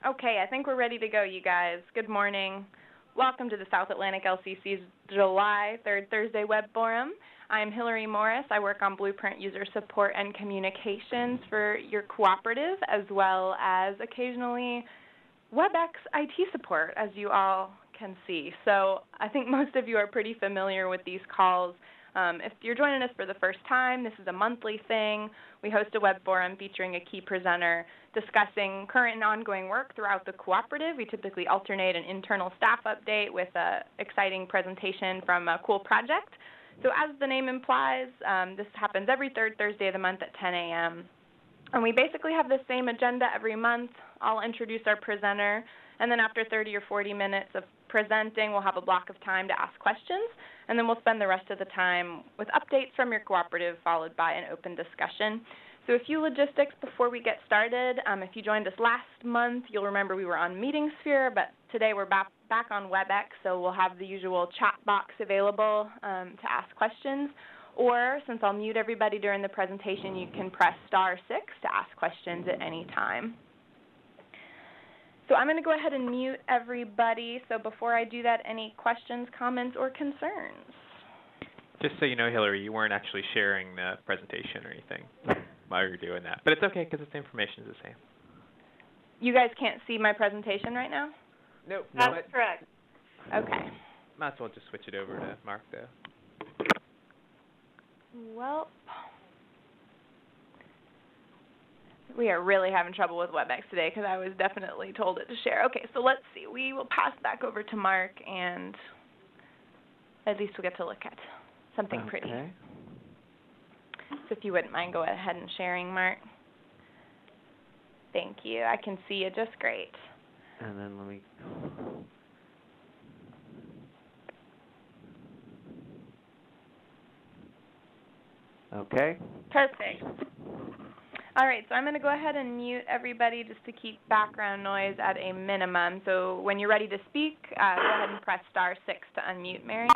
Okay, I think we're ready to go, you guys. Good morning. Welcome to the South Atlantic LCC's July 3rd Thursday Web Forum. I'm Hillary Morris. I work on Blueprint User Support and Communications for your cooperative, as well as occasionally WebEx IT support, as you all can see. So I think most of you are pretty familiar with these calls. If you're joining us for the first time, this is a monthly thing. We host a web forum featuring a key presenter discussing current and ongoing work throughout the cooperative. We typically alternate an internal staff update with an exciting presentation from a cool project. So as the name implies, this happens every third Thursday of the month at 10 a.m. And we basically have the same agenda every month. I'll introduce our presenter, and then after 30 or 40 minutes of presenting, we'll have a block of time to ask questions, and then we'll spend the rest of the time with updates from your cooperative, followed by an open discussion. So a few logistics before we get started. If you joined us last month, you'll remember we were on MeetingSphere, but today we're back on WebEx, so we'll have the usual chat box available to ask questions. Or, since I'll mute everybody during the presentation, you can press *6 to ask questions at any time. So I'm going to go ahead and mute everybody. So before I do that, any questions, comments, or concerns? Just so you know, Hillary, you weren't actually sharing the presentation or anything while you were doing that. But it's okay because the information is the same. You guys can't see my presentation right now? Nope. That's correct. Okay. Might as well just switch it over to Mark, though. Well, we are really having trouble with WebEx today because I was definitely told it to share. Okay, so let's see. We will pass back over to Mark, and at least we'll get to look at something pretty. So if you wouldn't mind, go ahead and sharing, Mark. Thank you. I can see you just great. And then let me... Okay. Perfect. All right, so I'm going to go ahead and mute everybody just to keep background noise at a minimum. So when you're ready to speak, go ahead and press *6 to unmute, Mary.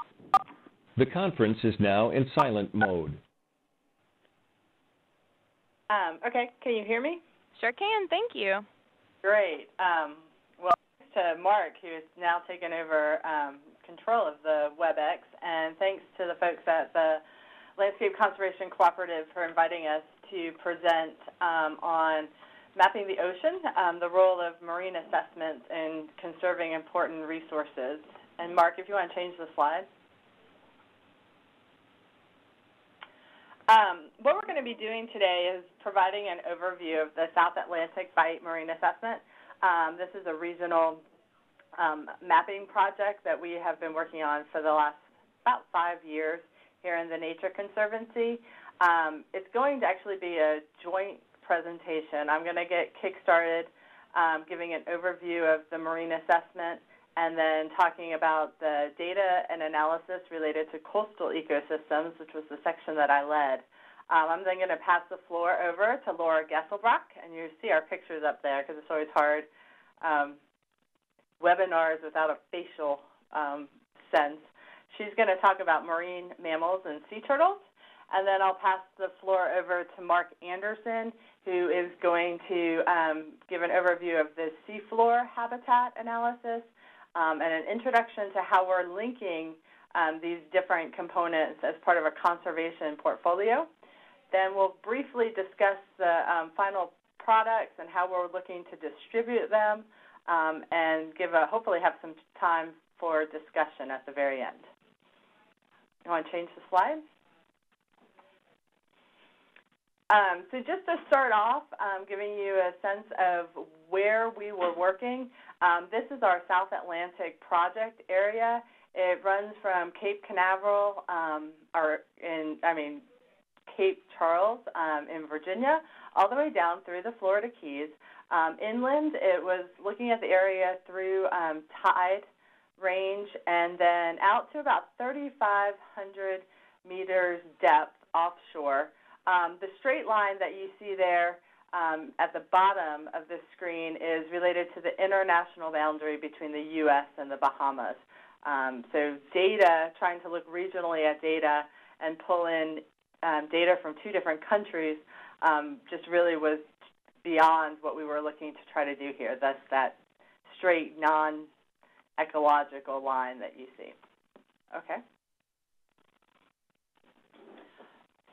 The conference is now in silent mode. Okay, can you hear me? Sure can, thank you. Great. Well, thanks to Mark, who has now taken over control of the WebEx, and thanks to the folks at the Landscape Conservation Cooperative for inviting us to present on mapping the ocean, the role of marine assessments in conserving important resources. And Mark, if you want to change the slide. What we're going to be doing today is providing an overview of the South Atlantic Bight Marine Assessment. This is a regional mapping project that we have been working on for the last about 5 years here in the Nature Conservancy. It's going to actually be a joint presentation. I'm going to get kick-started giving an overview of the marine assessment and then talking about the data and analysis related to coastal ecosystems, which was the section that I led. I'm then going to pass the floor over to Laura Gesselbrock, and you see our pictures up there because it's always hard. Webinars without a facial sense. She's going to talk about marine mammals and sea turtles, and then I'll pass the floor over to Mark Anderson, who is going to give an overview of the seafloor habitat analysis and an introduction to how we're linking these different components as part of a conservation portfolio. Then we'll briefly discuss the final products and how we're looking to distribute them, and hopefully have some time for discussion at the very end. You want to change the slide? So just to start off, giving you a sense of where we were working, this is our South Atlantic project area. It runs from Cape Canaveral, Cape Charles in Virginia, all the way down through the Florida Keys. Inland, it was looking at the area through tide range and then out to about 3,500 meters depth offshore. The straight line that you see there at the bottom of the screen is related to the international boundary between the U.S. and the Bahamas. So data, trying to look regionally at data and pull in data from two different countries just really was beyond what we were looking to try to do here. That's that straight, non-ecological line that you see. Okay.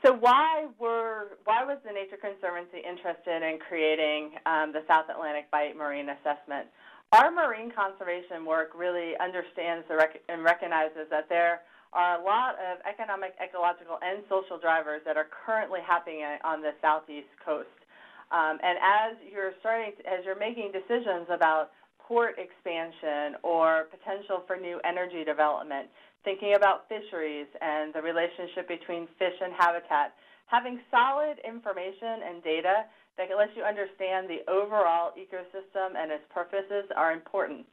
So why was the Nature Conservancy interested in creating the South Atlantic Bight Marine Assessment? Our marine conservation work really understands and recognizes that there are a lot of economic, ecological, and social drivers that are currently happening on the southeast coast. And as you're making decisions about port expansion or potential for new energy development, thinking about fisheries and the relationship between fish and habitat, having solid information and data that lets you understand the overall ecosystem and its purposes are important.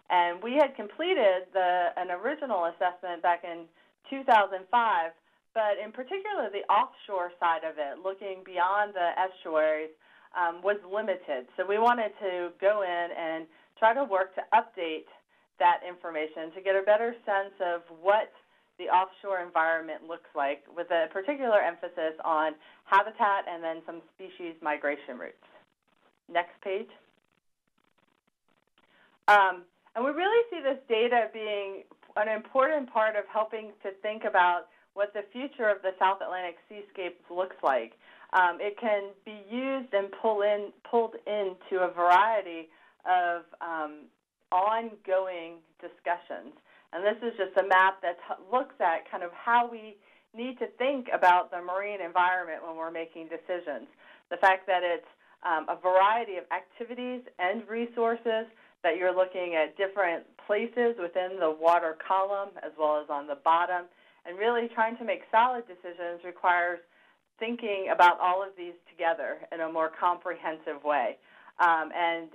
And we had completed an original assessment back in 2005, but in particular the offshore side of it, looking beyond the estuaries, was limited. So we wanted to go in and try to work to update that information to get a better sense of what the offshore environment looks like, with a particular emphasis on habitat and then some species migration routes. Next page. And we really see this data being an important part of helping to think about what the future of the South Atlantic seascape looks like. It can be used and pulled into a variety of ongoing discussions. And this is just a map that looks at kind of how we need to think about the marine environment when we're making decisions. The fact that it's a variety of activities and resources, that you're looking at different places within the water column as well as on the bottom, and really trying to make solid decisions requires thinking about all of these together in a more comprehensive way. And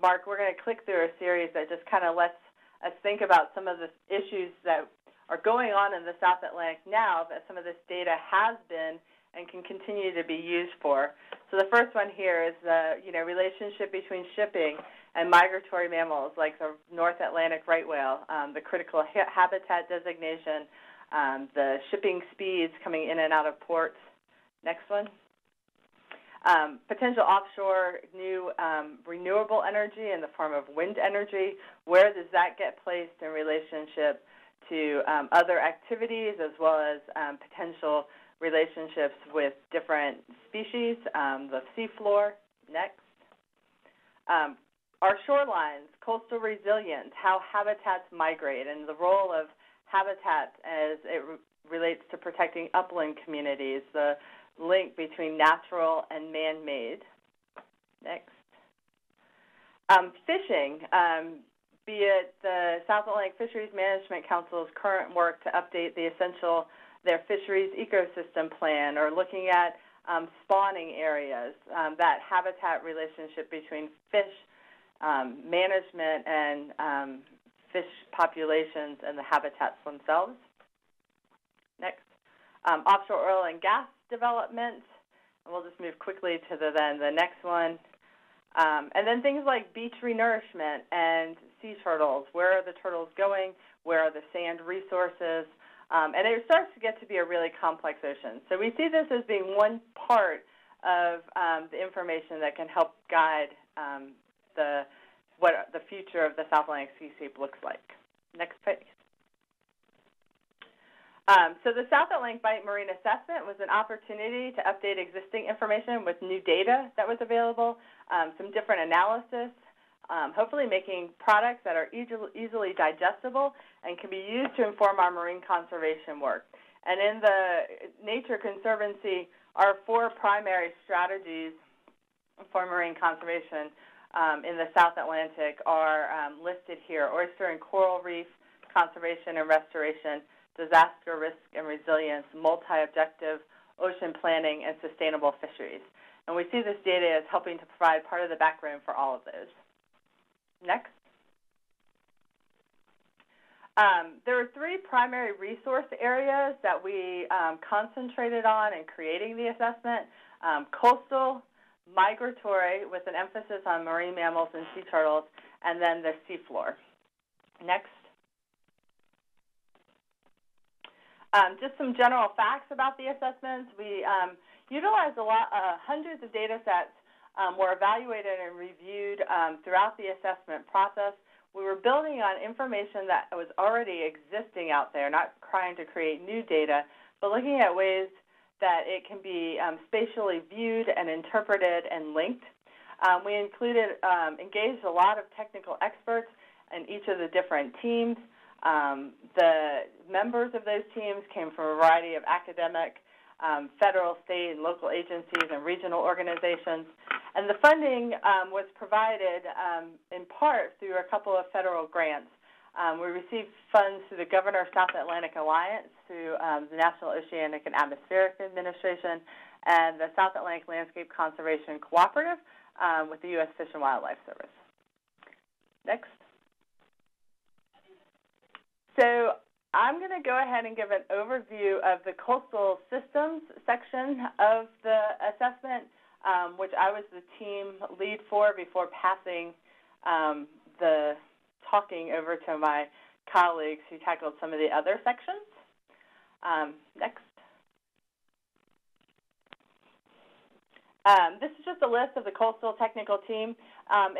Mark, we're going to click through a series that just kind of lets us think about some of the issues that are going on in the South Atlantic now that some of this data has been and can continue to be used for. So the first one here is the relationship between shipping and migratory mammals like the North Atlantic right whale, the critical habitat designation, the shipping speeds coming in and out of ports. Next one. Potential offshore new renewable energy in the form of wind energy. Where does that get placed in relationship to other activities, as well as potential relationships with different species, the seafloor? Next. Our shorelines, coastal resilience, how habitats migrate, and the role of habitat as it relates to protecting upland communities, the link between natural and man-made. Next. Fishing, be it the South Atlantic Fisheries Management Council's current work to update their fisheries ecosystem plan, or looking at spawning areas, that habitat relationship between fish management and fish populations and the habitats themselves. Next. Offshore oil and gas development, and we'll just move quickly to the next one. And then things like beach renourishment and sea turtles. Where are the turtles going? Where are the sand resources? And it starts to get to be a really complex ocean. So we see this as being one part of the information that can help guide what the future of the South Atlantic seascape looks like. Next page. So the South Atlantic Bight Marine Assessment was an opportunity to update existing information with new data that was available, some different analysis, hopefully making products that are easily digestible and can be used to inform our marine conservation work. And in the Nature Conservancy, our 4 primary strategies for marine conservation in the South Atlantic are listed here: oyster and coral reef conservation and restoration, disaster risk and resilience, multi-objective ocean planning, and sustainable fisheries. And we see this data as helping to provide part of the background for all of those. Next. There are 3 primary resource areas that we concentrated on in creating the assessment: coastal, migratory, with an emphasis on marine mammals and sea turtles, and then the seafloor. Next. Just some general facts about the assessments. We utilize hundreds of data sets were evaluated and reviewed throughout the assessment process. We were building on information that was already existing out there, not trying to create new data, but looking at ways that it can be spatially viewed and interpreted and linked. We engaged a lot of technical experts in each of the different teams. The members of those teams came from a variety of academic, federal, state, and local agencies and regional organizations. And the funding was provided in part through a couple of federal grants. We received funds through the Governor South Atlantic Alliance, through the National Oceanic and Atmospheric Administration, and the South Atlantic Landscape Conservation Cooperative with the U.S. Fish and Wildlife Service. Next. So I'm going to go ahead and give an overview of the coastal systems section of the assessment, which I was the team lead for before passing the talking over to my colleagues who tackled some of the other sections. Next. This is just a list of the coastal technical team.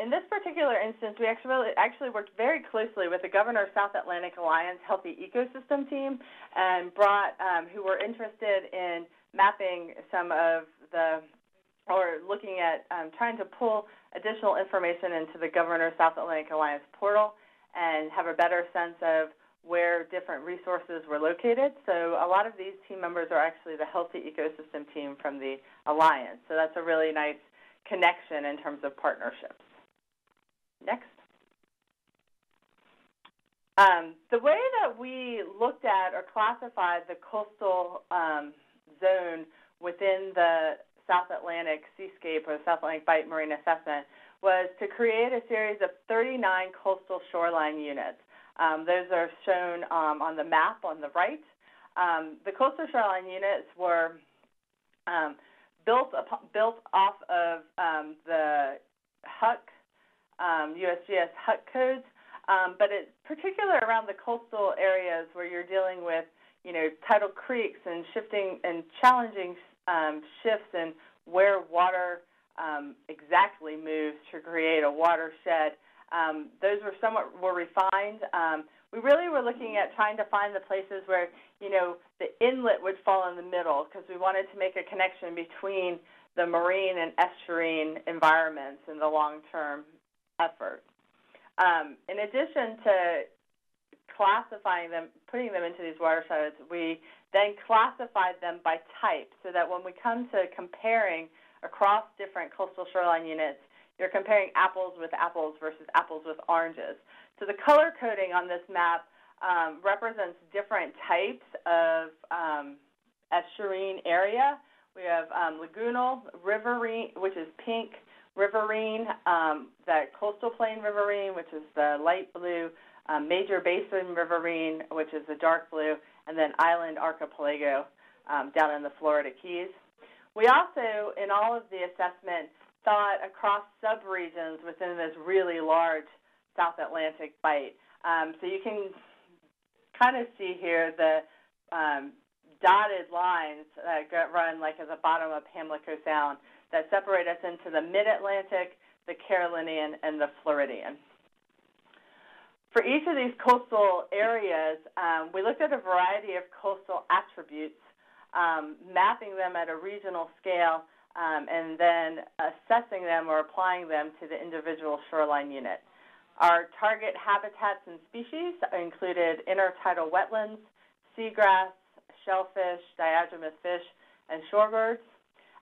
In this particular instance, we actually worked very closely with the Governor South Atlantic Alliance Healthy Ecosystem team and brought, who were interested in mapping some of the, or looking at trying to pull additional information into the Governor South Atlantic Alliance portal and have a better sense of where different resources were located. So a lot of these team members are actually the Healthy Ecosystem team from the Alliance. So that's a really nice connection in terms of partnerships. Next. The way that we looked at or classified the coastal zone within the South Atlantic Seascape or South Atlantic Bight Marine Assessment was to create a series of 39 coastal shoreline units. Those are shown on the map on the right. The coastal shoreline units were built off of the HUC, USGS HUC codes, but it's particular around the coastal areas where you're dealing with, tidal creeks and shifting and challenging shifts in where water exactly moves to create a watershed. Those were somewhat more refined. We really were looking at trying to find the places where, the inlet would fall in the middle, because we wanted to make a connection between the marine and estuarine environments in the long-term effort. In addition to classifying them, putting them into these watersheds, we then classified them by type, so that when we come to comparing across different coastal shoreline units, you're comparing apples with apples versus apples with oranges. So the color coding on this map represents different types of estuarine area. We have lagoonal, riverine, which is pink, riverine, that coastal plain riverine, which is the light blue, major basin riverine, which is the dark blue, and then island archipelago down in the Florida Keys. We also, in all of the assessment, thought across subregions within this really large South Atlantic bight. So you can kind of see here the dotted lines that run like at the bottom of Pamlico Sound that separate us into the Mid-Atlantic, the Carolinian, and the Floridian. For each of these coastal areas, we looked at a variety of coastal attributes, mapping them at a regional scale, and then assessing them or applying them to the individual shoreline unit. Our target habitats and species included intertidal wetlands, seagrass, shellfish, diadromous fish, and shorebirds.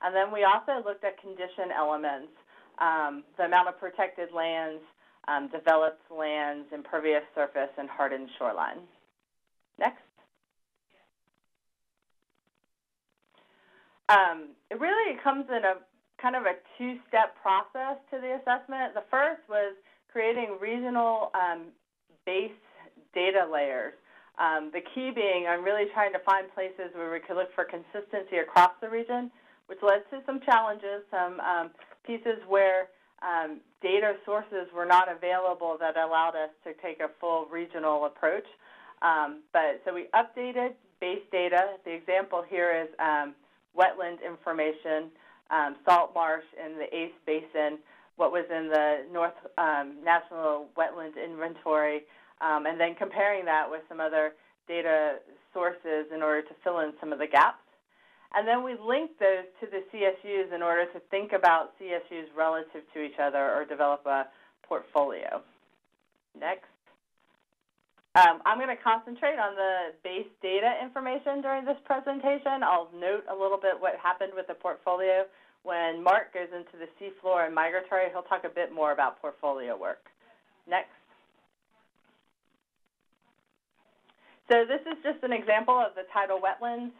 And then we also looked at condition elements, the amount of protected lands, developed lands, impervious surface, and hardened shoreline. Next. It really comes in a kind of a two-step process to the assessment. The first was creating regional base data layers. The key being I'm really trying to find places where we could look for consistency across the region, which led to some challenges, some pieces where data sources were not available that allowed us to take a full regional approach. So we updated base data. The example here is wetland information salt marsh in the ACE Basin, what was in the North National Wetlands Inventory, and then comparing that with some other data sources in order to fill in some of the gaps. And then we link those to the CSUs in order to think about CSUs relative to each other or develop a portfolio. Next. I'm going to concentrate on the base data information during this presentation. I'll note a little bit what happened with the portfolio. When Mark goes into the seafloor and migratory, he'll talk a bit more about portfolio work. Next. So this is just an example of the tidal wetlands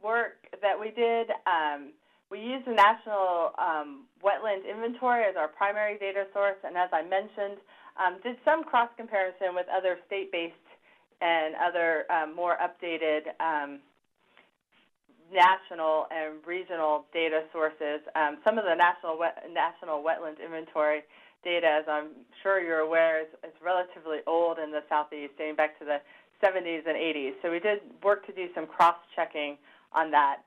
work that we did. We used the National Wetland Inventory as our primary data source, and as I mentioned, did some cross-comparison with other state-based and other more updated national and regional data sources. Some of the National Wetland Inventory data, as I'm sure you're aware, is relatively old in the Southeast, dating back to the 70s and 80s. So we did work to do some cross-checking on that.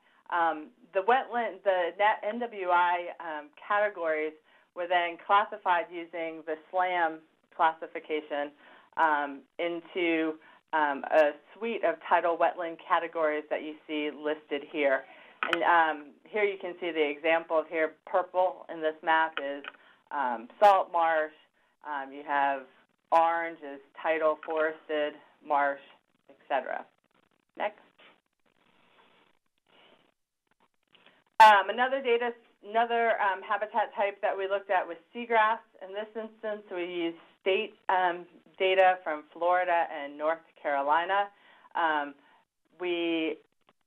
The NWI categories were then classified using the SLAM classification into a suite of tidal wetland categories that you see listed here. And here you can see the example of here, purple in this map is salt marsh. You have orange is tidal forested marsh, etc. Next. Another habitat type that we looked at was seagrass. In this instance, we used state data from Florida and North Carolina. We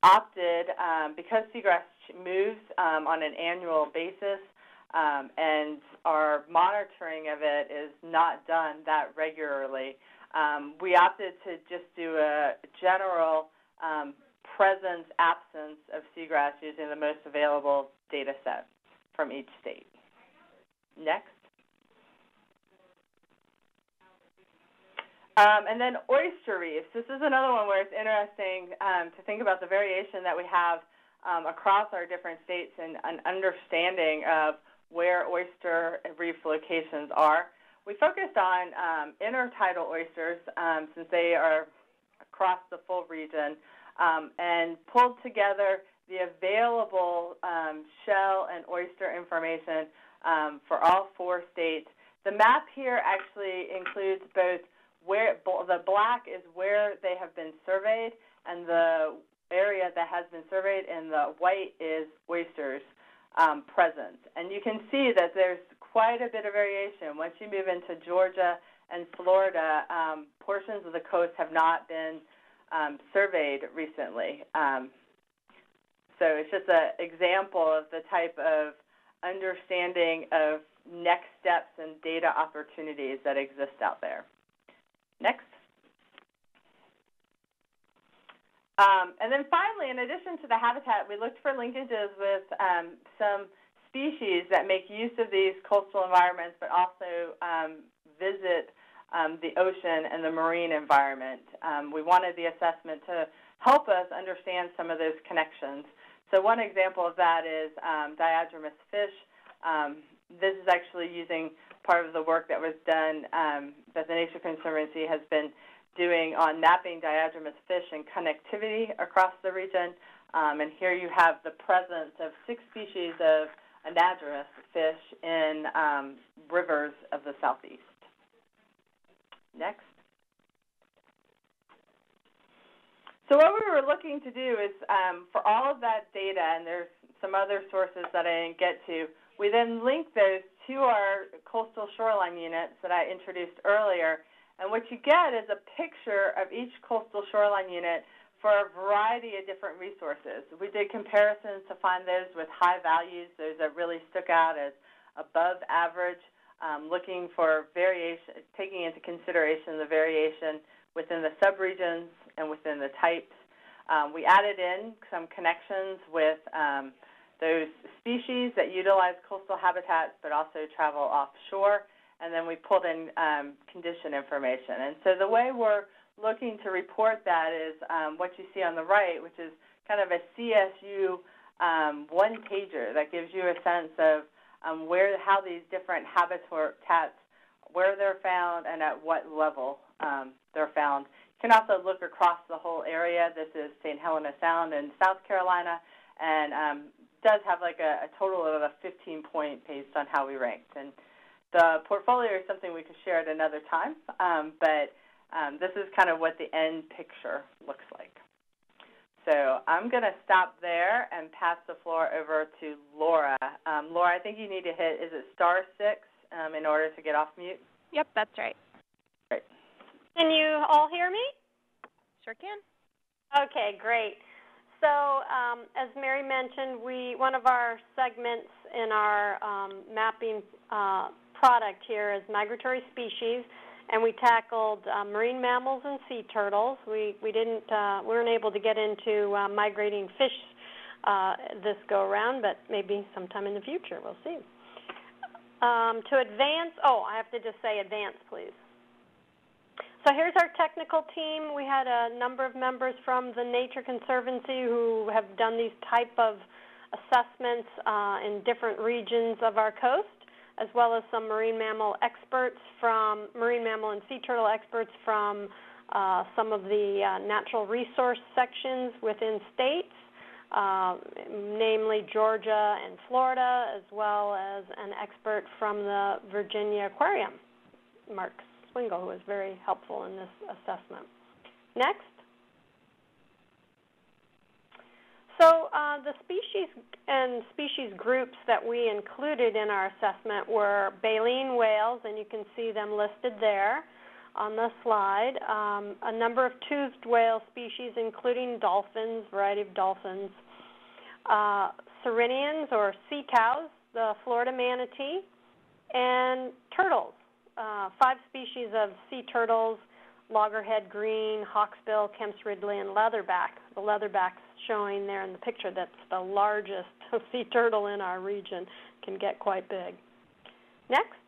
opted, because seagrass moves on an annual basis, and our monitoring of it is not done that regularly, we opted to just do a general presence, absence of seagrass using the most available data set from each state. Next. And then oyster reefs. This is another one where it's interesting to think about the variation that we have across our different states and an understanding of where oyster reef locations are. We focused on intertidal oysters since they are across the full region, and pulled together the available shell and oyster information for all 4 states. The map here actually includes both where the black is where they have been surveyed, and the area that has been surveyed, and the white is oysters present. And you can see that there's quite a bit of variation. Once you move into Georgia and Florida, portions of the coast have not been surveyed recently. So it's just an example of the type of understanding of next steps and data opportunities that exist out there. Next. And then finally, in addition to the habitat, we looked for linkages with some species that make use of these coastal environments, but also visit the ocean and the marine environment. We wanted the assessment to help us understand some of those connections. So one example of that is diadromous fish. This is actually using part of the work that was done that the Nature Conservancy has been doing on mapping diadromous fish and connectivity across the region. And here you have the presence of 6 species of anadromous fish in rivers of the Southeast. Next. So what we were looking to do is, for all of that data, and there's some other sources that I didn't get to, we then link those to our coastal shoreline units that I introduced earlier. And what you get is a picture of each coastal shoreline unit for a variety of different resources. We did comparisons to find those with high values, those that really stuck out as above average, looking for variation, taking into consideration the variation within the subregions and within the types. We added in some connections with those species that utilize coastal habitats but also travel offshore, and then we pulled in condition information. And so the way we're looking to report that is what you see on the right, which is kind of a CSU one-pager that gives you a sense of how these different habitats, where they're found and at what level they're found. You can also look across the whole area. This is St. Helena Sound in South Carolina, and does have like a total of a 15-point based on how we ranked. And the portfolio is something we could share at another time, but this is kind of what the end picture looks like. So I'm going to stop there and pass the floor over to Laura. Laura, I think you need to hit, is it *6 in order to get off mute? Yep, that's right. Great. Can you all hear me? Sure can. Okay, great. So as Mary mentioned, one of our segments in our mapping product here is migratory species, and we tackled marine mammals and sea turtles. We weren't able to get into migrating fish this go around, but maybe sometime in the future, we'll see. To advance, I have to just say advance, please. So here's our technical team. We had a number of members from the Nature Conservancy who have done these type of assessments in different regions of our coast, as well as some marine mammal and sea turtle experts from some of the natural resource sections within states, namely Georgia and Florida, as well as an expert from the Virginia Aquarium, Mark Swingle, who was very helpful in this assessment. Next. So the species and species groups that we included in our assessment were baleen whales, and you can see them listed there on the slide. A number of toothed whale species, including dolphins, variety of dolphins. Sirenians, or sea cows, the Florida manatee, and turtles. 5 species of sea turtles: loggerhead green, hawksbill, Kemp's ridley, and leatherback. The leatherback's showing there in the picture. That's the largest sea turtle in our region. Can get quite big. Next.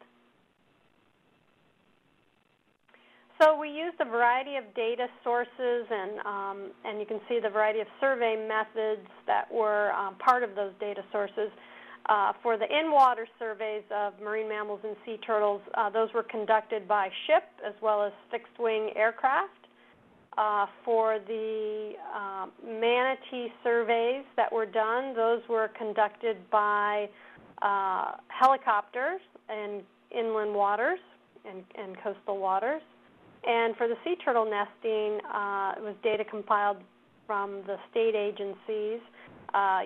So we used a variety of data sources, and you can see the variety of survey methods that were part of those data sources. For the in-water surveys of marine mammals and sea turtles, those were conducted by ship as well as fixed-wing aircraft. For the manatee surveys that were done, those were conducted by helicopters in inland waters and coastal waters. And for the sea turtle nesting, it was data compiled from the state agencies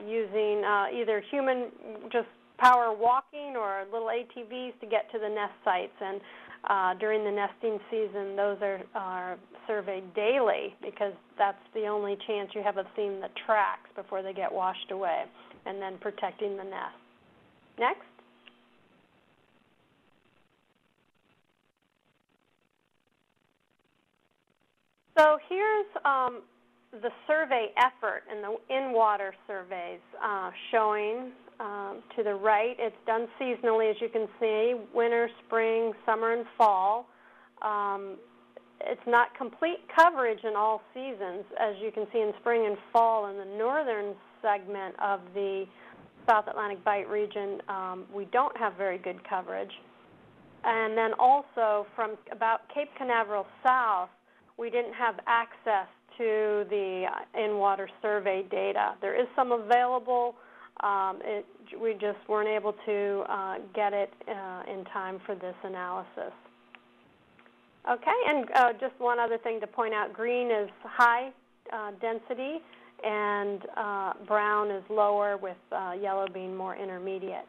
using either human just power walking or little ATVs to get to the nest sites. And during the nesting season, those are surveyed daily, because that's the only chance you have of seeing the tracks before they get washed away, and then protecting the nest. Next. So here's the survey effort and the in-water surveys showing to the right. It's done seasonally, as you can see, winter, spring, summer, and fall. It's not complete coverage in all seasons. As you can see in spring and fall in the northern segment of the South Atlantic Bight region, we don't have very good coverage. And then also from about Cape Canaveral south, we didn't have access to the in-water survey data. There is some available. We just weren't able to get it in time for this analysis. Okay, and just one other thing to point out, green is high density, and brown is lower, with yellow being more intermediate.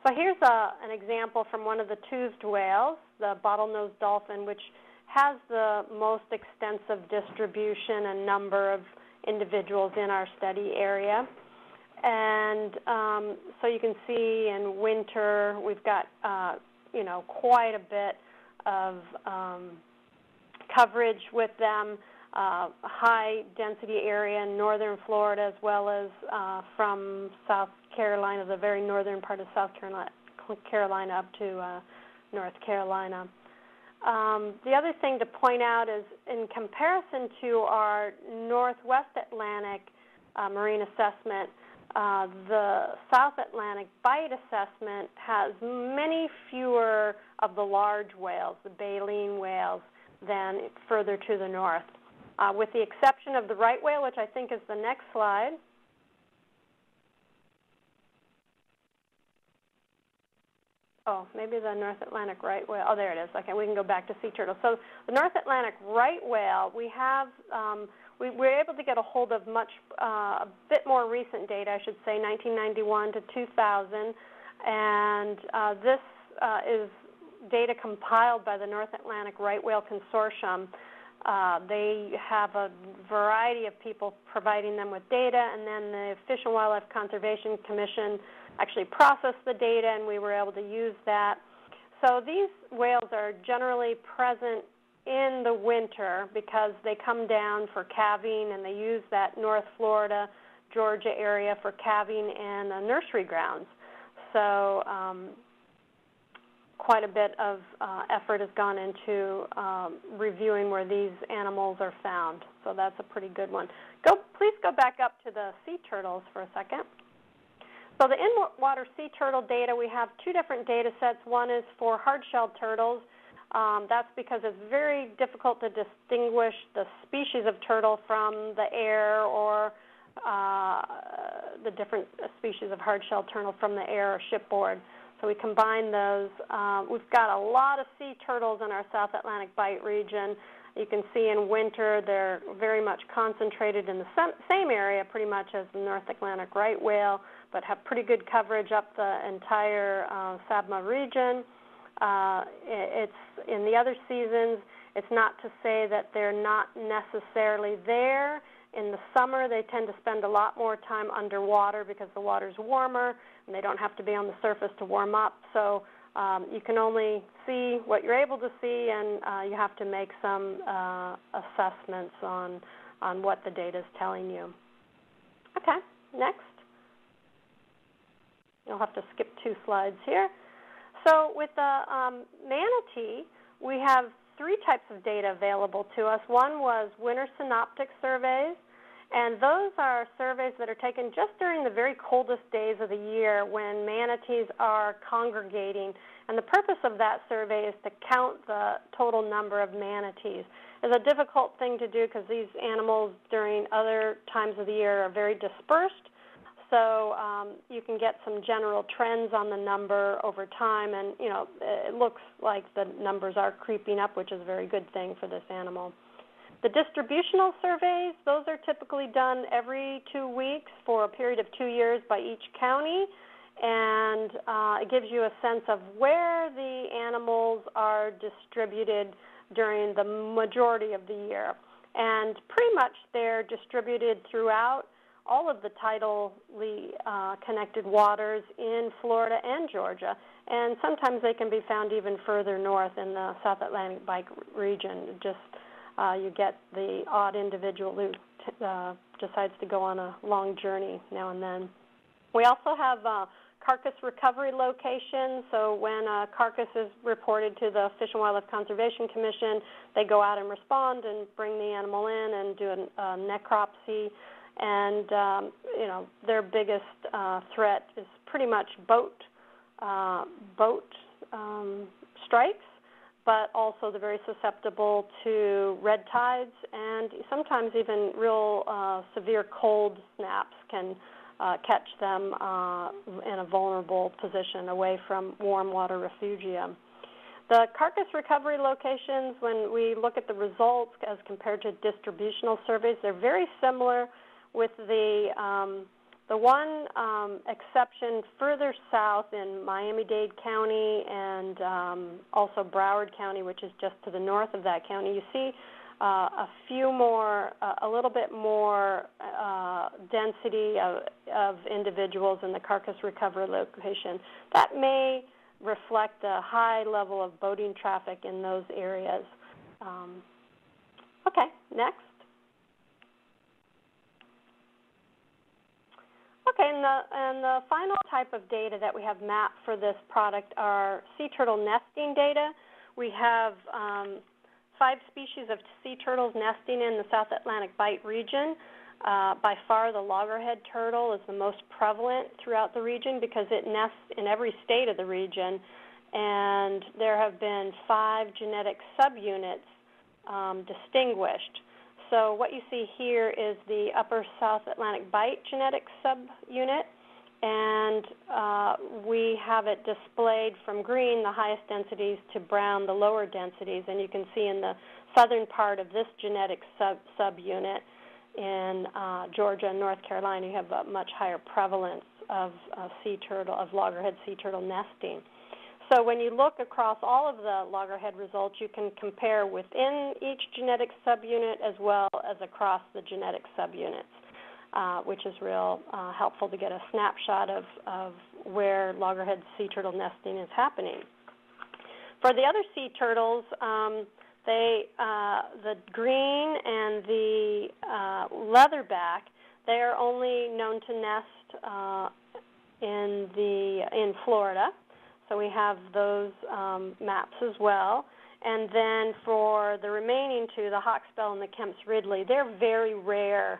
So here's an example from one of the toothed whales, the bottlenose dolphin, which has the most extensive distribution and number of individuals in our study area. And so you can see in winter we've got quite a bit of coverage with them, high density area in northern Florida, as well as from South Carolina, the very northern part of South Carolina up to North Carolina. The other thing to point out is, in comparison to our Northwest Atlantic marine assessment, The South Atlantic bite assessment has many fewer of the large whales, the baleen whales, than further to the north, with the exception of the right whale, which I think is the next slide. Oh, maybe the North Atlantic right whale. Oh, there it is. Okay, we can go back to sea turtles. So the North Atlantic right whale, we have, we were able to get a hold of a bit more recent data, I should say, 1991 to 2000, and this is data compiled by the North Atlantic Right Whale Consortium. They have a variety of people providing them with data, and then the Fish and Wildlife Conservation Commission actually processed the data, and we were able to use that. So these whales are generally present in the winter because they come down for calving, and they use that North Florida, Georgia area for calving and nursery grounds. So quite a bit of effort has gone into reviewing where these animals are found. So that's a pretty good one. Please go back up to the sea turtles for a second. So the in-water sea turtle data, we have two different data sets. One is for hard-shelled turtles. That's because it's very difficult to distinguish the species of turtle from the air, or the different species of hard-shelled turtle from the air or shipboard. So we combine those. We've got a lot of sea turtles in our South Atlantic Bight region. You can see in winter they're very much concentrated in the same area pretty much as the North Atlantic right whale, but have pretty good coverage up the entire Sabma region. It's in the other seasons, it's not to say that they're not necessarily there. In the summer, they tend to spend a lot more time underwater because the water's warmer, and they don't have to be on the surface to warm up. So you can only see what you're able to see, and you have to make some assessments on what the data is telling you. Okay, next. You'll have to skip 2 slides here. So with the manatee, we have 3 types of data available to us. One was winter synoptic surveys, and those are surveys that are taken just during the very coldest days of the year when manatees are congregating. And the purpose of that survey is to count the total number of manatees. It's a difficult thing to do because these animals during other times of the year are very dispersed. So you can get some general trends on the number over time, and it looks like the numbers are creeping up, which is a very good thing for this animal. The distributional surveys, those are typically done every 2 weeks for a period of 2 years by each county, and it gives you a sense of where the animals are distributed during the majority of the year. And pretty much they're distributed throughout all of the tidally connected waters in Florida and Georgia, and sometimes they can be found even further north in the South Atlantic Bight region. Just you get the odd individual who decides to go on a long journey now and then. We also have carcass recovery locations, so when a carcass is reported to the Fish and Wildlife Conservation Commission, they go out and respond and bring the animal in and do a necropsy. And their biggest threat is pretty much boat strikes, but also they're very susceptible to red tides, and sometimes even real severe cold snaps can catch them in a vulnerable position away from warm water refugia. The carcass recovery locations, when we look at the results as compared to distributional surveys, they're very similar, with the one exception further south in Miami-Dade County and also Broward County, which is just to the north of that county. You see a little bit more density of individuals in the carcass recovery location. That may reflect a high level of boating traffic in those areas. Okay, next. Okay, and the final type of data that we have mapped for this product are sea turtle nesting data. We have 5 species of sea turtles nesting in the South Atlantic Bight region. By far, the loggerhead turtle is the most prevalent throughout the region because it nests in every state of the region, and there have been 5 genetic subunits distinguished. So what you see here is the upper South Atlantic Bight genetic subunit, and we have it displayed from green, the highest densities, to brown, the lower densities. And you can see in the southern part of this genetic subunit in Georgia and North Carolina, you have a much higher prevalence of loggerhead sea turtle nesting. So when you look across all of the loggerhead results, you can compare within each genetic subunit as well as across the genetic subunits, which is real helpful to get a snapshot of where loggerhead sea turtle nesting is happening. For the other sea turtles, the green and the leatherback, they are only known to nest in Florida. So we have those maps as well. And then for the remaining 2, the hawksbill and the Kemp's Ridley, they're very rare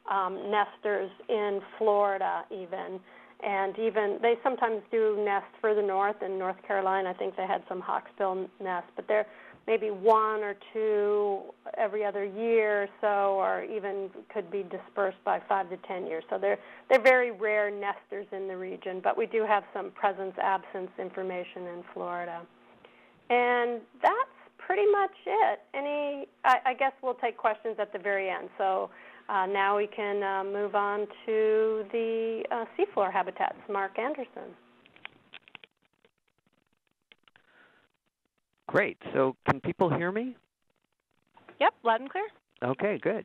nesters in Florida even. And even they sometimes do nest further north in North Carolina. I think they had some hawksbill nests, but they're maybe 1 or 2 every other year or so, or even could be dispersed by 5 to 10 years. So they're very rare nesters in the region, but we do have some presence-absence information in Florida. And that's pretty much it. I guess we'll take questions at the very end. So now we can move on to the seafloor habitats. Mark Anderson. Great. So can people hear me? Yep, loud and clear. Okay, good.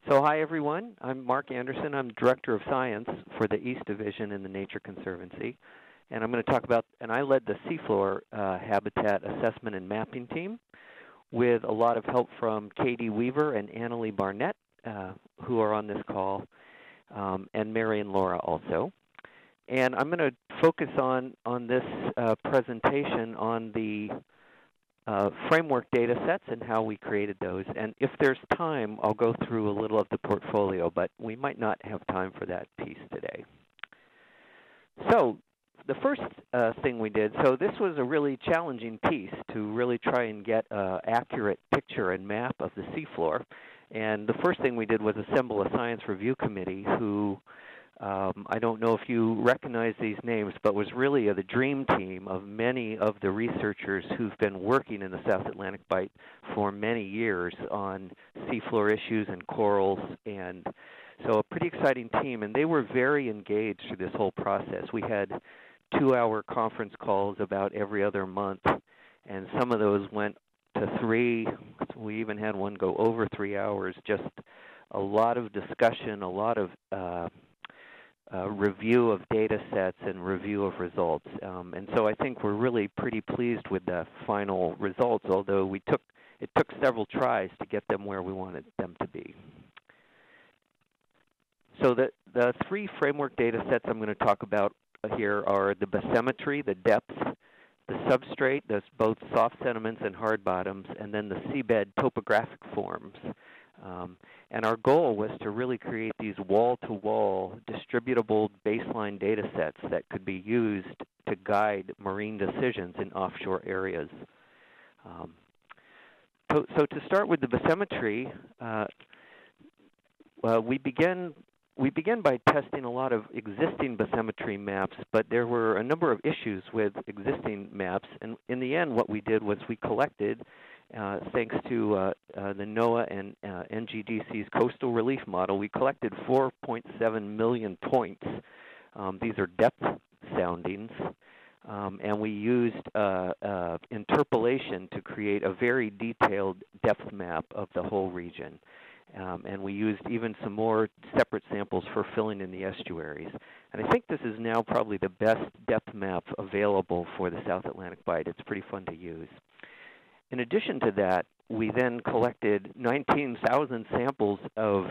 So hi, everyone. I'm Mark Anderson. I'm Director of Science for the East Division in the Nature Conservancy. And I'm going to talk about, and I led the seafloor habitat assessment and mapping team with a lot of help from Katie Weaver and Annalie Barnett, who are on this call, and Mary and Laura also. And I'm going to focus on this presentation on the framework data sets and how we created those. And if there's time, I'll go through a little of the portfolio, but we might not have time for that piece today. So the first thing we did, so this was a really challenging piece to really try and get an accurate picture and map of the seafloor. And the first thing we did was assemble a science review committee who, I don't know if you recognize these names, but was really the dream team of many of the researchers who've been working in the South Atlantic Bight for many years on seafloor issues and corals. And so a pretty exciting team, and they were very engaged through this whole process. We had 2-hour conference calls about every other month, and some of those went to 3. We even had one go over 3 hours, just a lot of discussion, a lot of review of data sets and review of results. And so I think we're really pretty pleased with the final results, although it took several tries to get them where we wanted them to be. So the 3 framework data sets I'm going to talk about here are the bathymetry, the depth, the substrate, that's both soft sediments and hard bottoms, and then the seabed topographic forms. And our goal was to really create these wall-to-wall distributable baseline data sets that could be used to guide marine decisions in offshore areas. So to start with the bathymetry, we began by testing a lot of existing bathymetry maps, but there were a number of issues with existing maps. And in the end, what we did was we collected, thanks to the NOAA and NGDC's coastal relief model, we collected 4.7 million points. These are depth soundings. And we used interpolation to create a very detailed depth map of the whole region. And we used even some more separate samples for filling in the estuaries. And I think this is now probably the best depth map available for the South Atlantic Bight. It's pretty fun to use. In addition to that, we then collected 19,000 samples of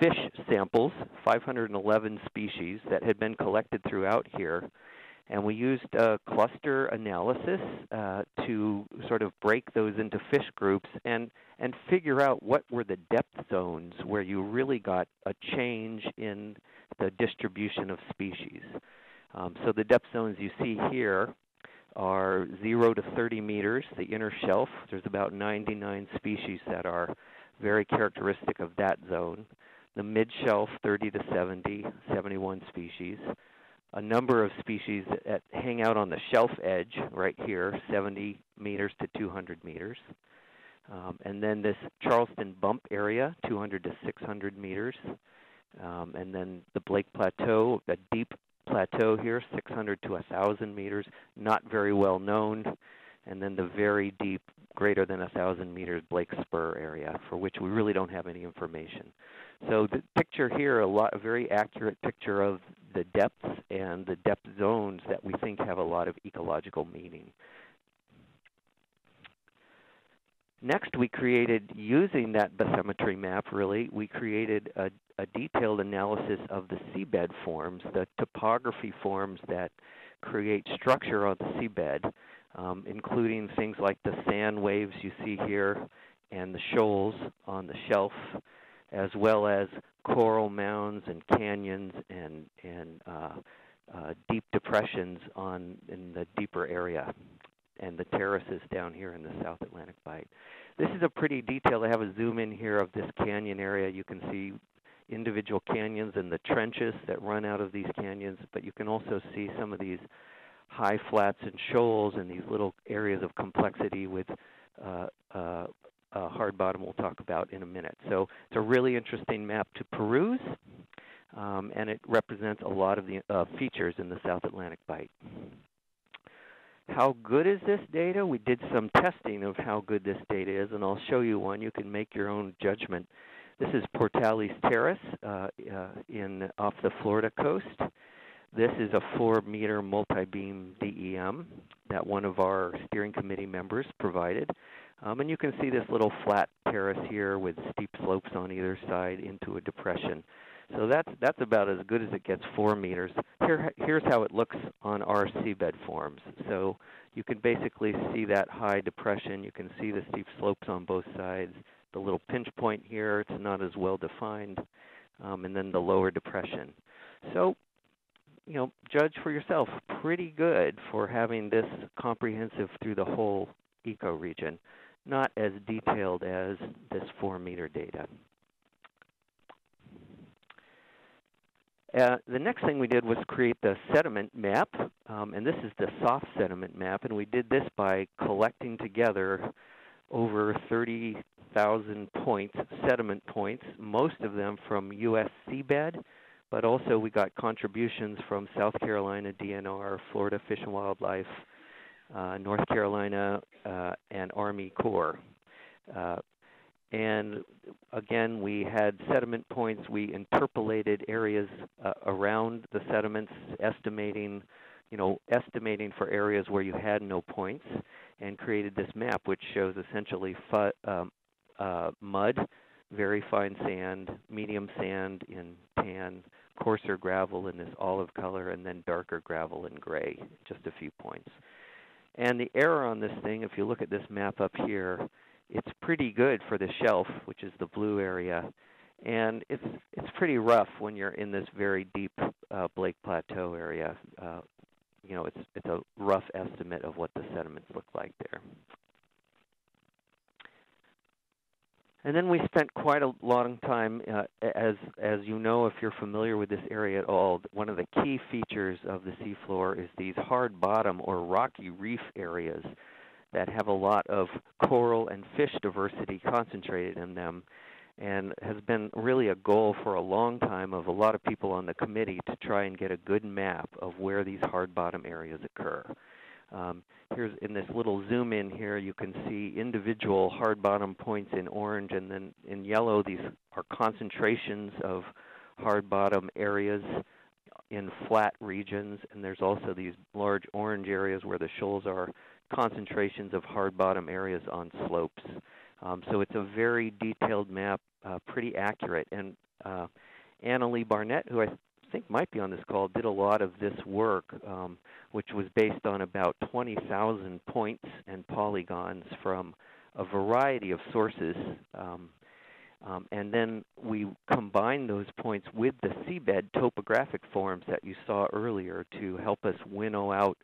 fish samples, 511 species that had been collected throughout here. And we used cluster analysis to sort of break those into fish groups and figure out what were the depth zones where you really got a change in the distribution of species. So the depth zones you see here are 0 to 30 meters, the inner shelf. There's about 99 species that are very characteristic of that zone. The mid-shelf, 30 to 70, 71 species. A number of species that hang out on the shelf edge right here, 70 meters to 200 meters. And then this Charleston bump area, 200 to 600 meters. And then the Blake Plateau, a deep plateau here, 600 to 1,000 meters, not very well known. And then the very deep, greater than 1,000 meters Blake Spur area, for which we really don't have any information. So the picture here, a very accurate picture of the depths and the depth zones that we think have a lot of ecological meaning. Next, we created, using that bathymetry map really, we created a detailed analysis of the seabed forms, the topography forms that create structure on the seabed, including things like the sand waves you see here and the shoals on the shelf, as well as coral mounds and canyons and deep depressions in the deeper area, and the terraces down here in the South Atlantic Bight. This is a pretty detailed. I have a zoom in here of this canyon area. You can see individual canyons and the trenches that run out of these canyons, but you can also see some of these high flats and shoals and these little areas of complexity with hard bottom we'll talk about in a minute. So it's a really interesting map to peruse, and it represents a lot of the features in the South Atlantic Bight. How good is this data? We did some testing of how good this data is, and I'll show you one. You can make your own judgment. This is Portales Terrace off the Florida coast. This is a 4-meter multi-beam DEM that one of our steering committee members provided. And you can see this little flat terrace here with steep slopes on either side into a depression. So that's about as good as it gets, 4 meters. Here's how it looks on our seabed forms. So you can basically see that high depression. You can see the steep slopes on both sides. The little pinch point here, it's not as well defined. And then the lower depression. So, you know, judge for yourself. Pretty good for having this comprehensive through the whole ecoregion. Not as detailed as this 4-meter data. The next thing we did was create the sediment map, and this is the soft sediment map, and we did this by collecting together over 30,000 points, sediment points, most of them from U.S. seabed, but also we got contributions from South Carolina DNR, Florida Fish and Wildlife, North Carolina, and Army Corps. And again, we had sediment points. We interpolated areas around the sediments, estimating for areas where you had no points, and created this map, which shows essentially mud, very fine sand, medium sand in tan, coarser gravel in this olive color, and then darker gravel in gray, just a few points. And the error on this thing, if you look at this map up here, it's pretty good for the shelf, which is the blue area, and it's pretty rough when you're in this very deep Blake Plateau area. It's a rough estimate of what the sediments look like there. And then we spent quite a long time, as you know, if you're familiar with this area at all, one of the key features of the seafloor is these hard bottom or rocky reef areas that have a lot of coral and fish diversity concentrated in them, and has been really a goal for a long time of a lot of people on the committee to try and get a good map of where these hard bottom areas occur. Here's in this little zoom in here, you can see individual hard bottom points in orange, and then in yellow these are concentrations of hard bottom areas in flat regions, and there's also these large orange areas where the shoals are concentrations of hard bottom areas on slopes. So it's a very detailed map, pretty accurate. And Anna Lee Barnett, who I think might be on this call, did a lot of this work, which was based on about 20,000 points and polygons from a variety of sources. And then we combined those points with the seabed topographic forms that you saw earlier to help us winnow out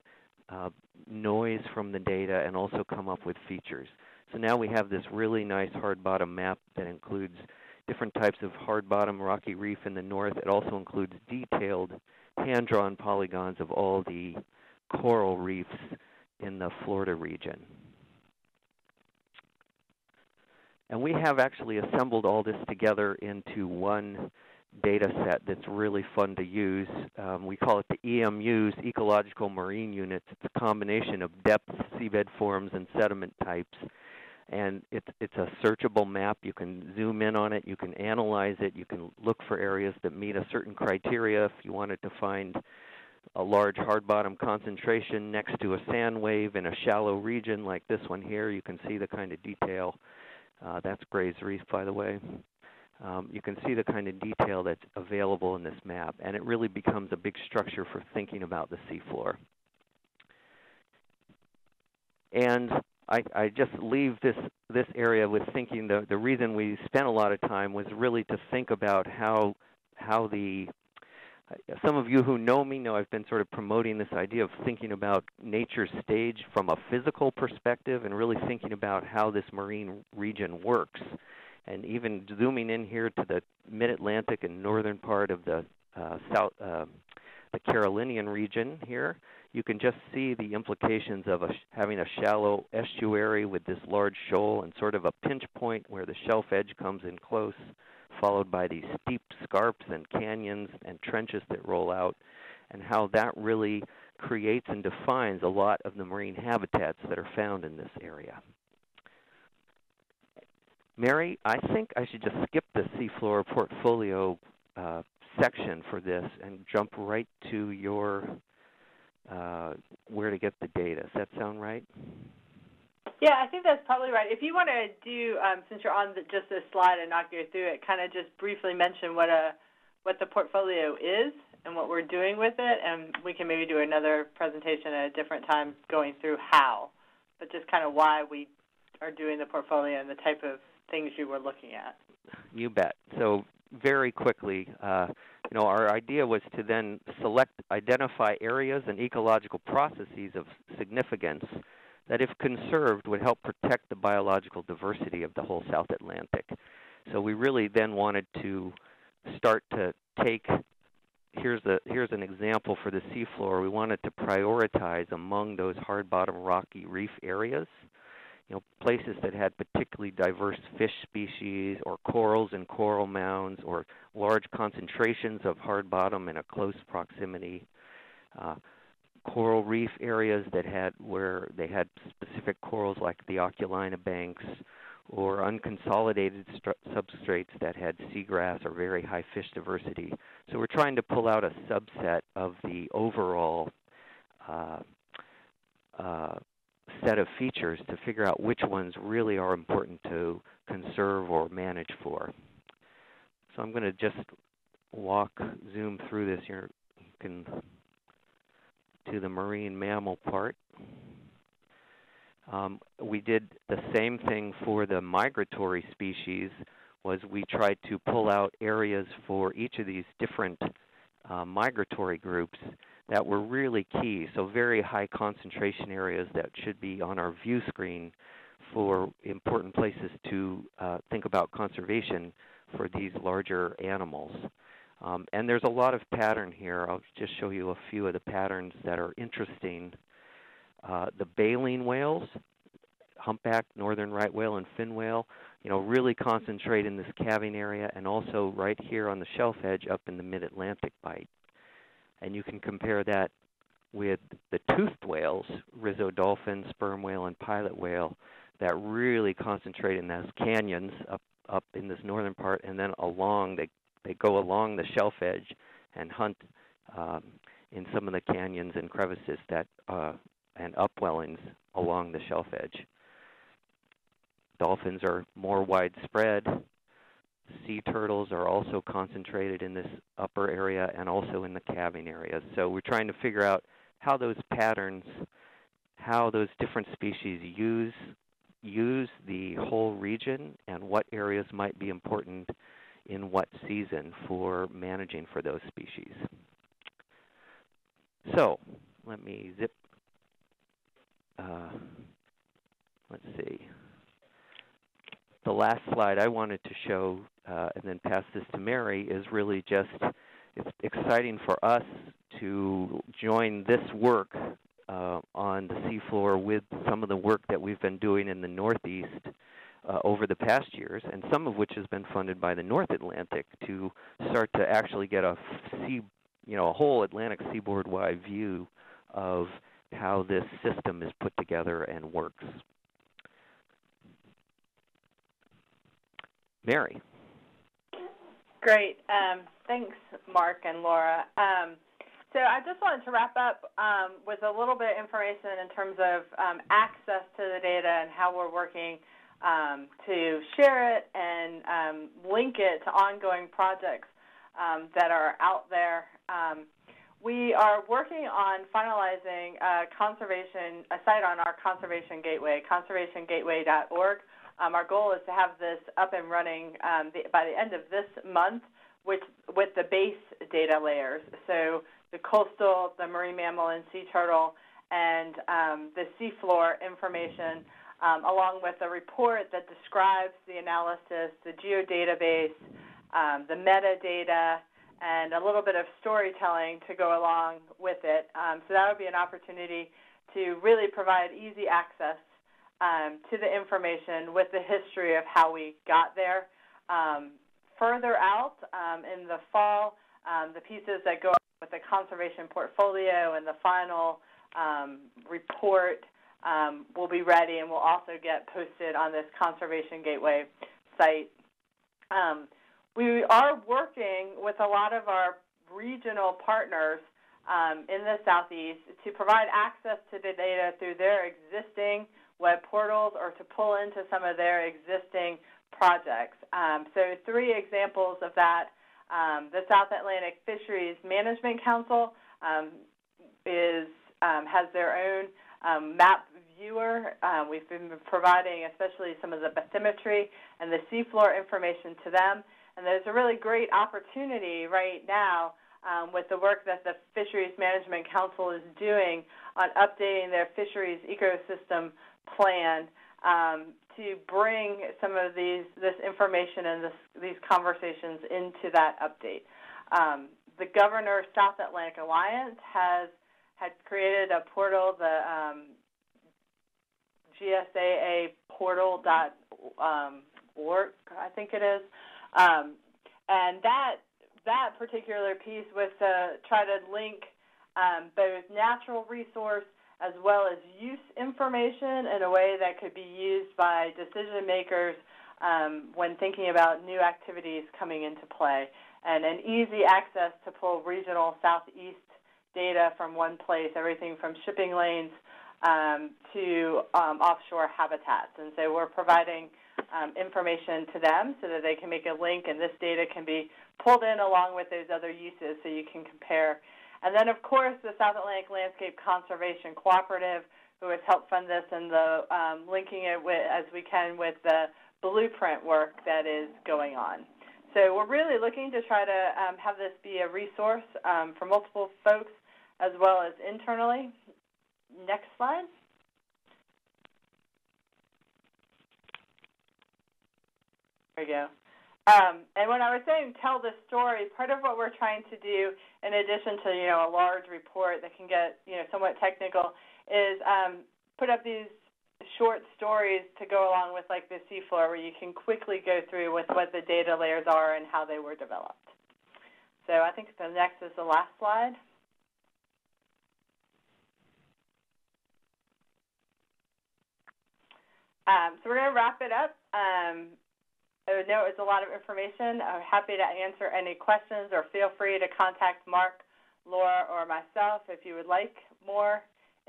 noise from the data and also come up with features. So now we have this really nice hard bottom map that includes different types of hard bottom rocky reef in the north. It also includes detailed hand-drawn polygons of all the coral reefs in the Florida region. And we have actually assembled all this together into one data set that's really fun to use. We call it the EMUS, Ecological Marine Units. It's a combination of depth, seabed forms, and sediment types. And it's a searchable map. You can zoom in on it. You can analyze it. You can look for areas that meet a certain criteria. If you wanted to find a large hard bottom concentration next to a sand wave in a shallow region like this one here, you can see the kind of detail. That's Gray's Reef, by the way. You can see the kind of detail that's available in this map, and it really becomes a big structure for thinking about the seafloor. And I just leave this area with thinking the reason we spent a lot of time was really to think about how some of you who know me know I've been sort of promoting this idea of thinking about nature's stage from a physical perspective and really thinking about how this marine region works. And even zooming in here to the mid-Atlantic and northern part of the the Carolinian region here, you can just see the implications of having a shallow estuary with this large shoal and sort of a pinch point where the shelf edge comes in close, followed by these steep scarps and canyons and trenches that roll out, and how that really creates and defines a lot of the marine habitats that are found in this area. Mary, I think I should just skip the seafloor portfolio section for this and jump right to your where to get the data. Does that sound right? Yeah, I think that's probably right. If you want to do, since you're on just this slide and not go through it, kind of just briefly mention what the portfolio is and what we're doing with it, and we can maybe do another presentation at a different time going through how, but just kind of why we are doing the portfolio and the type of things you were looking at. You bet. So very quickly, our idea was to then identify areas and ecological processes of significance that, if conserved, would help protect the biological diversity of the whole South Atlantic. So we really then wanted to start to take, here's an example for the seafloor. We wanted to prioritize among those hard bottom rocky reef areas, places that had particularly diverse fish species or corals and coral mounds or large concentrations of hard bottom in a close proximity. Coral reef areas where they had specific corals like the Oculina banks, or unconsolidated substrates that had seagrass or very high fish diversity. So we're trying to pull out a subset of the overall set of features to figure out which ones really are important to conserve or manage for. So I'm going to just zoom through this here. You can to the marine mammal part. We did the same thing for the migratory species. We tried to pull out areas for each of these different migratory groups that were really key, so very high concentration areas that should be on our view screen for important places to think about conservation for these larger animals. And there's a lot of pattern here. I'll just show you a few of the patterns that are interesting. The baleen whales, humpback, northern right whale, and fin whale, really concentrate in this calving area, and also right here on the shelf edge up in the mid-Atlantic bight. And you can compare that with the toothed whales, Rizzo dolphin, sperm whale, and pilot whale, that really concentrate in those canyons up in this northern part, and then they go along the shelf edge and hunt in some of the canyons and crevices and upwellings along the shelf edge. Dolphins are more widespread. sea turtles are also concentrated in this upper area and also in the calving areas. So we're trying to figure out how those patterns, how those different species use the whole region and what areas might be important in what season for managing for those species. So let me zip. Let's see. The last slide I wanted to show and then pass this to Mary is really just, it's exciting for us to join this work on the seafloor with some of the work that we've been doing in the Northeast over the past years, and some of which has been funded by the North Atlantic to start to actually get a whole Atlantic seaboard-wide view of how this system is put together and works. Mary. Great. Thanks, Mark and Laura. So I just wanted to wrap up with a little bit of information in terms of access to the data and how we're working to share it and link it to ongoing projects that are out there. We are working on finalizing a site on our Conservation Gateway, conservationgateway.org. Our goal is to have this up and running by the end of this month with the base data layers. So the coastal, the marine mammal and sea turtle, and the seafloor information, along with a report that describes the analysis, the geodatabase, the metadata, and a little bit of storytelling to go along with it. So that would be an opportunity to really provide easy access to the information with the history of how we got there. Further out in the fall, the pieces that go with the conservation portfolio and the final report will be ready and will also get posted on this Conservation Gateway site. We are working with a lot of our regional partners in the Southeast to provide access to the data through their existing web portals or to pull into some of their existing projects. So 3 examples of that. The South Atlantic Fisheries Management Council has their own map viewer. We've been providing especially some of the bathymetry and the seafloor information to them. And there's a really great opportunity right now with the work that the Fisheries Management Council is doing on updating their fisheries ecosystem plan to bring some of this information and these conversations into that update. The Governor South Atlantic Alliance had created a portal, the GSAA portal.org, I think it is. And that particular piece was to try to link both natural resource as well as use information in a way that could be used by decision makers when thinking about new activities coming into play, and an easy access to pull regional Southeast data from one place, everything from shipping lanes to offshore habitats. And so we're providing information to them so that they can make a link, and this data can be pulled in along with those other uses so you can compare. And then, of course, the South Atlantic Landscape Conservation Cooperative, who has helped fund this, and the linking it as we can with the blueprint work that is going on. So we're really looking to try to have this be a resource for multiple folks as well as internally. Next slide. There we go. And when I was saying tell the story, part of what we're trying to do, in addition to a large report that can get somewhat technical, is put up these short stories to go along with like the seafloor, where you can quickly go through with what the data layers are and how they were developed. So I think the next is the last slide. So we're going to wrap it up. I know it's a lot of information. I'm happy to answer any questions, or feel free to contact Mark, Laura, or myself if you would like more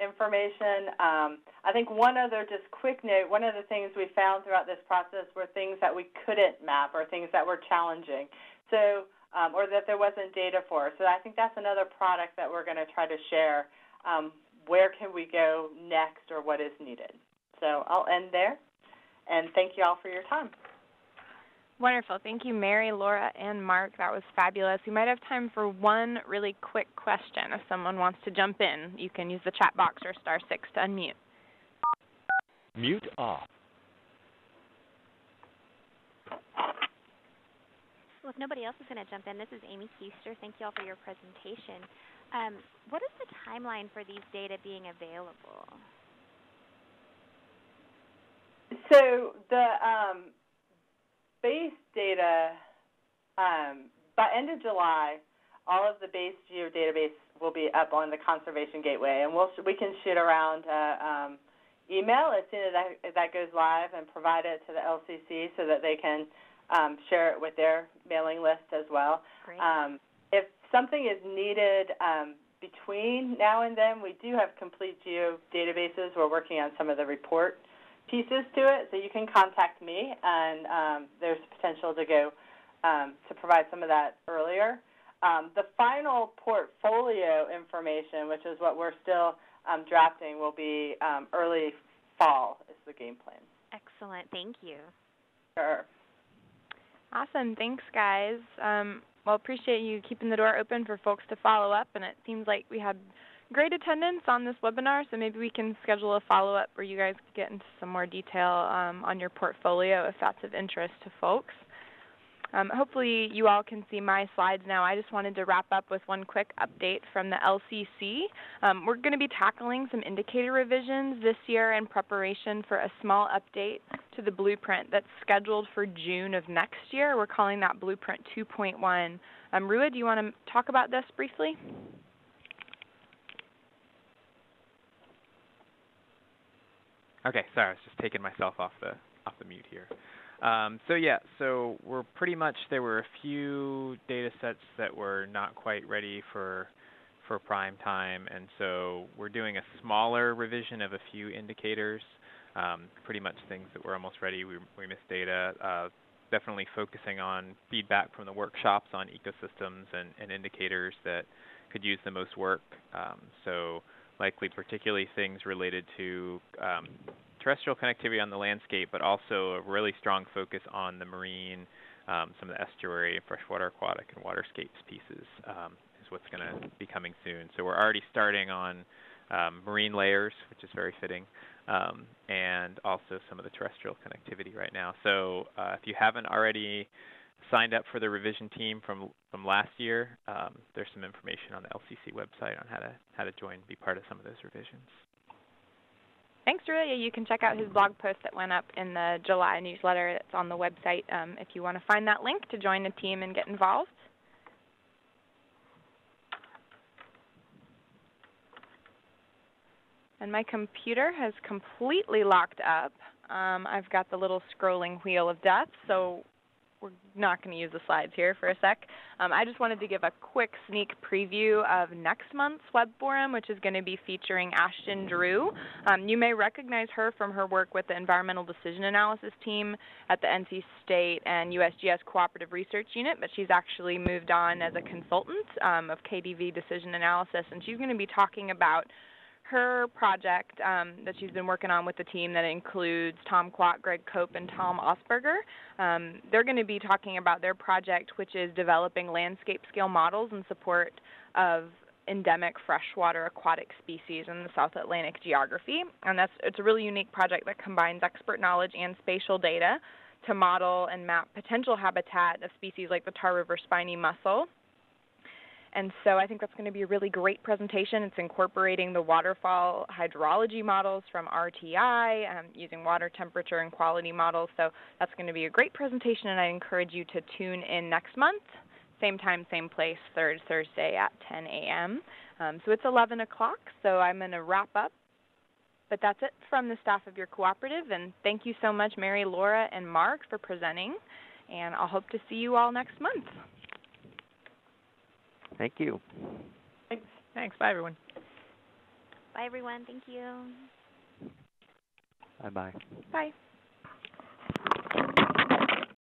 information. I think one other just quick note, one of the things we found throughout this process were things that we couldn't map or things that were challenging, so or that there wasn't data for. So I think that's another product that we're going to try to share. Where can we go next or what is needed? So I'll end there, and thank you all for your time. Wonderful. Thank you, Mary, Laura, and Mark. That was fabulous. We might have time for one really quick question. If someone wants to jump in, you can use the chat box or *6 to unmute. Mute off. Well, if nobody else is going to jump in, this is Amy Keister. Thank you all for your presentation. What is the timeline for these data being available? So the base data, by end of July, all of the base geodatabase will be up on the Conservation Gateway, and we can shoot around email as soon as that goes live and provide it to the LCC so that they can share it with their mailing list as well. Great. If something is needed between now and then, we do have complete geodatabases. We're working on some of the report pieces to it, so you can contact me, and there's potential to go to provide some of that earlier. The final portfolio information, which is what we're still drafting, will be early fall is the game plan. Excellent. Thank you. Sure. Awesome. Thanks, guys. Well, appreciate you keeping the door open for folks to follow up, and it seems like we had great attendance on this webinar, so maybe we can schedule a follow-up where you guys can get into some more detail on your portfolio if that's of interest to folks. Hopefully you all can see my slides now. I just wanted to wrap up with one quick update from the LCC. We're going to be tackling some indicator revisions this year in preparation for a small update to the blueprint that's scheduled for June of next year. We're calling that Blueprint 2.1. Rua, do you want to talk about this briefly? Okay, sorry, I was just taking myself off the mute here. So we're pretty much, there were a few data sets that were not quite ready for prime time, and so we're doing a smaller revision of a few indicators, pretty much things that were almost ready. We missed data, definitely focusing on feedback from the workshops on ecosystems and indicators that could use the most work. So likely particularly things related to terrestrial connectivity on the landscape, but also a really strong focus on the marine, some of the estuary, freshwater aquatic, and waterscapes pieces is what's going to be coming soon. So we're already starting on marine layers, which is very fitting, and also some of the terrestrial connectivity right now. So if you haven't already signed up for the revision team from last year, there's some information on the LCC website on how to join and be part of some of those revisions. Thanks, Rua. Yeah, you can check out his blog post that went up in the July newsletter that's on the website if you want to find that link to join the team and get involved. And my computer has completely locked up. I've got the little scrolling wheel of death, so we're not going to use the slides here for a sec. I just wanted to give a quick sneak preview of next month's Web Forum, which is going to be featuring Ashton Drew. You may recognize her from her work with the Environmental Decision Analysis team at the NC State and USGS Cooperative Research Unit, but she's actually moved on as a consultant of KDV Decision Analysis, and she's going to be talking about her project that she's been working on with the team that includes Tom Kwok, Greg Cope, and Tom Osberger. They're going to be talking about their project, which is developing landscape-scale models in support of endemic freshwater aquatic species in the South Atlantic geography. And it's a really unique project that combines expert knowledge and spatial data to model and map potential habitat of species like the Tar River spiny mussel. And so I think that's going to be a really great presentation. It's incorporating the waterfall hydrology models from RTI, using water temperature and quality models. So that's going to be a great presentation, and I encourage you to tune in next month, same time, same place, Thursday at 10 a.m. So it's 11 o'clock, so I'm going to wrap up. But that's it from the staff of your cooperative, and thank you so much, Mary, Laura, and Mark, for presenting, and I'll hope to see you all next month. Thank you. Thanks. Bye, everyone. Bye, everyone. Thank you. Bye-bye. Bye.